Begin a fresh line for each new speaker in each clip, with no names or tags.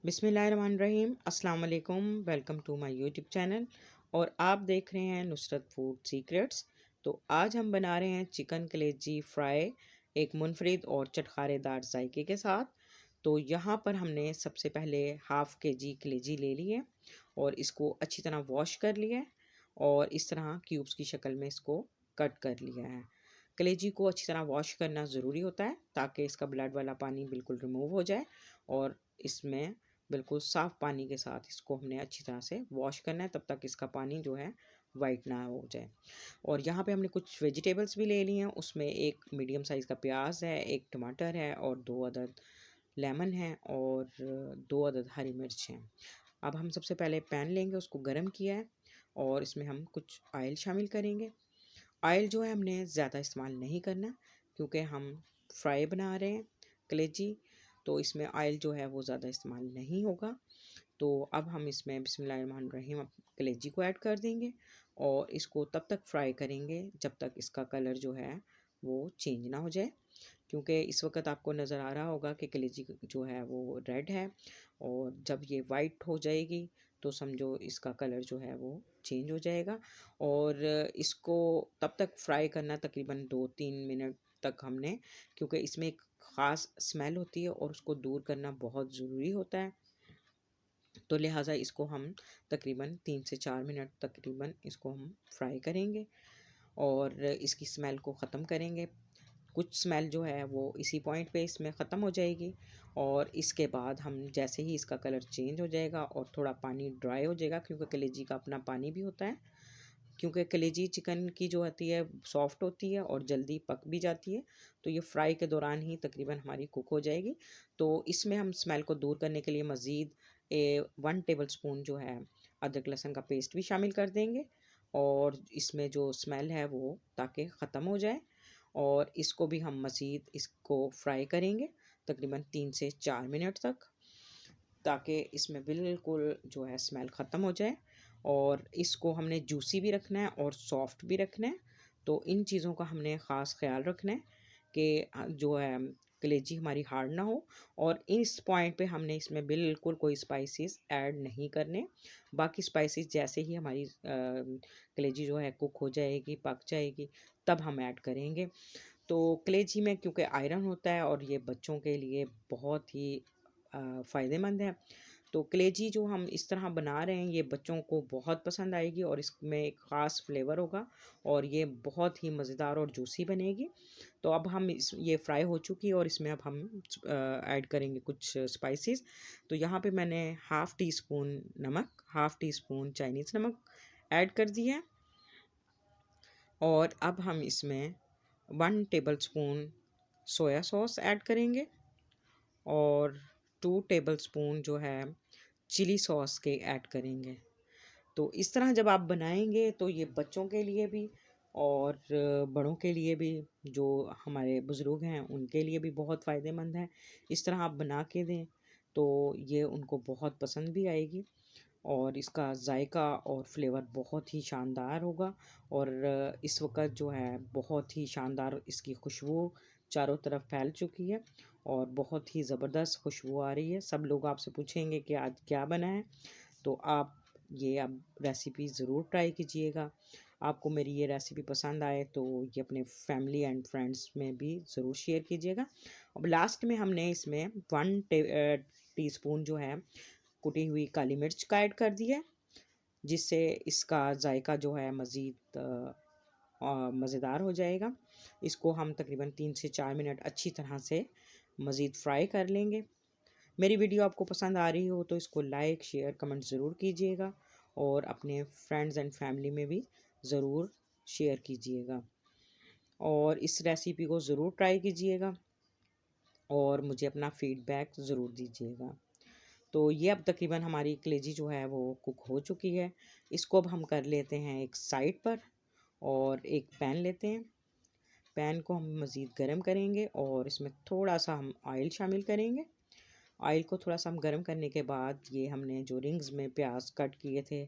बिस्मिल्लाहिर्रहमानिर्रहीम। अस्सलाम वालेकुम। Welcome to my YouTube channel और आप देख रहे हैं नुसरत फूड सीक्रेट्स। तो आज हम बना रहे हैं चिकन कलेजी फ्राई एक मुनफरिद और चटखारेदार जायके के साथ। तो यहाँ पर हमने सबसे पहले हाफ़ के जी कलेजी ले ली है और इसको अच्छी तरह वॉश कर लिया है और इस तरह क्यूब्स की शक्ल में इसको कट कर लिया है। कलेजी को अच्छी तरह वॉश करना ज़रूरी होता है ताकि इसका ब्लड वाला पानी बिल्कुल रिमूव हो जाए और इसमें बिल्कुल साफ़ पानी के साथ इसको हमने अच्छी तरह से वॉश करना है तब तक इसका पानी जो है वाइट ना हो जाए। और यहाँ पे हमने कुछ वेजिटेबल्स भी ले ली हैं, उसमें एक मीडियम साइज़ का प्याज है, एक टमाटर है और 2 अदद लेमन है और 2 अदद हरी मिर्च हैं। अब हम सबसे पहले पैन लेंगे, उसको गर्म किया है और इसमें हम कुछ ऑयल शामिल करेंगे। ऑयल जो है हमने ज़्यादा इस्तेमाल नहीं करना क्योंकि हम फ्राई बना रहे हैं कलेजी, तो इसमें ऑयल जो है वो ज़्यादा इस्तेमाल नहीं होगा। तो अब हम इसमें बिस्मिल्लाहिर्रहमानिर्रहीम कलेजी को ऐड कर देंगे और इसको तब तक फ्राई करेंगे जब तक इसका कलर जो है वो चेंज ना हो जाए, क्योंकि इस वक्त आपको नज़र आ रहा होगा कि कलेजी जो है वो रेड है और जब ये वाइट हो जाएगी तो समझो इसका कलर जो है वो चेंज हो जाएगा। और इसको तब तक फ्राई करना तकरीबन 2-3 मिनट तक हमने, क्योंकि इसमें एक ख़ास स्मेल होती है और उसको दूर करना बहुत ज़रूरी होता है। तो लिहाजा इसको हम तकरीबन 3 से 4 मिनट तकरीबन इसको हम फ्राई करेंगे और इसकी स्मेल को ख़त्म करेंगे। कुछ स्मेल जो है वो इसी पॉइंट पे इसमें ख़त्म हो जाएगी और इसके बाद हम जैसे ही इसका कलर चेंज हो जाएगा और थोड़ा पानी ड्राई हो जाएगा, क्योंकि कलेजी का अपना पानी भी होता है, क्योंकि कलेजी चिकन की जो होती है सॉफ्ट होती है और जल्दी पक भी जाती है, तो ये फ्राई के दौरान ही तकरीबन हमारी कुक हो जाएगी। तो इसमें हम स्मेल को दूर करने के लिए मज़ीद 1 टेबल स्पून जो है अदरक लहसुन का पेस्ट भी शामिल कर देंगे और इसमें जो स्मेल है वो ताकि ख़त्म हो जाए। और इसको भी हम मज़ीद इसको फ्राई करेंगे तकरीबन 3 से 4 मिनट तक, ताकि इसमें बिल्कुल जो है स्मेल ख़त्म हो जाए। और इसको हमने जूसी भी रखना है और सॉफ्ट भी रखना है, तो इन चीज़ों का हमने ख़ास ख्याल रखना है कि जो है कलेजी हमारी हार्ड ना हो। और इस पॉइंट पे हमने इसमें बिल्कुल कोई स्पाइसेस ऐड नहीं करने। बाकी स्पाइसेस जैसे ही हमारी कलेजी जो है कुक हो जाएगी, पक जाएगी, तब हम ऐड करेंगे। तो कलेजी में क्योंकि आयरन होता है और ये बच्चों के लिए बहुत ही फ़ायदेमंद है, तो कलेजी जो हम इस तरह बना रहे हैं ये बच्चों को बहुत पसंद आएगी और इसमें एक ख़ास फ्लेवर होगा और ये बहुत ही मज़ेदार और जूसी बनेगी। तो अब हम इस ये फ्राई हो चुकी है और इसमें अब हम ऐड करेंगे कुछ स्पाइसेस। तो यहाँ पे मैंने हाफ़ टी स्पून नमक, हाफ़ टी स्पून चाइनीज़ नमक ऐड कर दिया है और अब हम इसमें 1 table spoon soya sauce add करेंगे और 2 टेबल स्पून जो है चिली सॉस के ऐड करेंगे। तो इस तरह जब आप बनाएंगे तो ये बच्चों के लिए भी और बड़ों के लिए भी, जो हमारे बुज़ुर्ग हैं उनके लिए भी बहुत फ़ायदेमंद है। इस तरह आप बना के दें तो ये उनको बहुत पसंद भी आएगी और इसका जायका और फ्लेवर बहुत ही शानदार होगा। और इस वक्त जो है बहुत ही शानदार इसकी खुशबू चारों तरफ फैल चुकी है और बहुत ही ज़बरदस्त खुशबू आ रही है। सब लोग आपसे पूछेंगे कि आज क्या बना है, तो आप ये अब रेसिपी ज़रूर ट्राई कीजिएगा। आपको मेरी ये रेसिपी पसंद आए तो ये अपने फैमिली एंड फ्रेंड्स में भी ज़रूर शेयर कीजिएगा। अब लास्ट में हमने इसमें टीस्पून जो है कुटी हुई काली मिर्च का ऐड कर दिया है, जिससे इसका जायका जो है मज़ीद मज़ेदार हो जाएगा। इसको हम तकरीबन 3 से 4 मिनट अच्छी तरह से मज़ीद फ्राई कर लेंगे। मेरी वीडियो आपको पसंद आ रही हो तो इसको लाइक शेयर कमेंट ज़रूर कीजिएगा और अपने फ्रेंड्स एंड फैमिली में भी ज़रूर शेयर कीजिएगा और इस रेसिपी को ज़रूर ट्राई कीजिएगा और मुझे अपना फ़ीडबैक ज़रूर दीजिएगा। तो ये अब तकरीबन हमारी कलेजी जो है वो कुक हो चुकी है। इसको अब हम कर लेते हैं एक साइड पर और एक पैन लेते हैं। पैन को हम मज़ीद गर्म करेंगे और इसमें थोड़ा सा हम ऑयल शामिल करेंगे। ऑयल को थोड़ा सा हम गर्म करने के बाद ये हमने जो रिंग्स में प्याज कट किए थे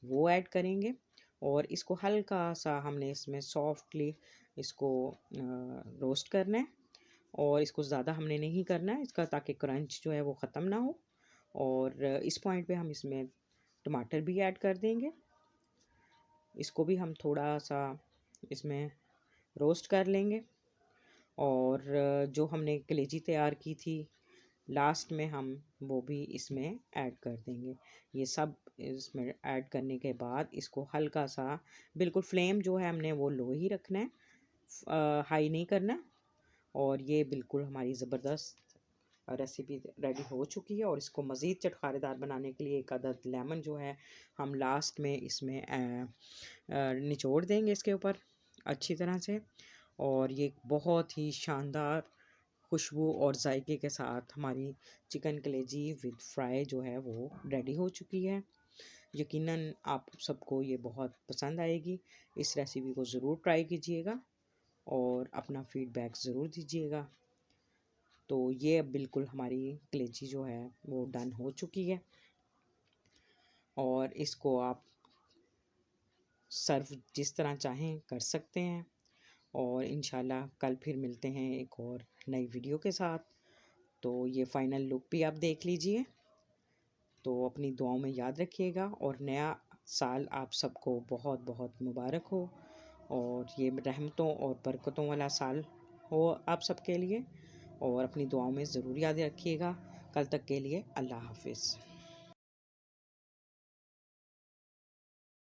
वो ऐड करेंगे और इसको हल्का सा हमने इसमें सॉफ्टली इसको रोस्ट करना है और इसको ज़्यादा हमने नहीं करना है इसका, ताकि क्रंच जो है वो ख़त्म ना हो। और इस पॉइंट पे हम इसमें टमाटर भी ऐड कर देंगे। इसको भी हम थोड़ा सा इसमें रोस्ट कर लेंगे। और जो हमने कलेजी तैयार की थी लास्ट में हम वो भी इसमें ऐड कर देंगे। ये सब इसमें ऐड करने के बाद इसको हल्का सा, बिल्कुल फ्लेम जो है हमने वो लो ही रखना है, हाई नहीं करना। और ये बिल्कुल हमारी ज़बरदस्त रेसिपी रेडी हो चुकी है। और इसको मज़ीद चटखारेदार बनाने के लिए एक अदद लेमन जो है हम लास्ट में इसमें निचोड़ देंगे इसके ऊपर अच्छी तरह से। और ये बहुत ही शानदार खुशबू और जायके के साथ हमारी चिकन कलेजी विद फ्राई जो है वो रेडी हो चुकी है। यकीनन आप सबको ये बहुत पसंद आएगी। इस रेसिपी को ज़रूर ट्राई कीजिएगा और अपना फीडबैक ज़रूर दीजिएगा। तो ये अब बिल्कुल हमारी कलेजी जो है वो डन हो चुकी है और इसको आप सर्व जिस तरह चाहें कर सकते हैं। और इंशाल्लाह कल फिर मिलते हैं एक और नई वीडियो के साथ। तो ये फ़ाइनल लुक भी आप देख लीजिए। तो अपनी दुआओं में याद रखिएगा और नया साल आप सबको बहुत बहुत मुबारक हो और ये रहमतों और बरकतों वाला साल हो आप सबके लिए। और अपनी दुआओं में ज़रूर याद रखिएगा। कल तक के लिए अल्लाह हाफ़िज़।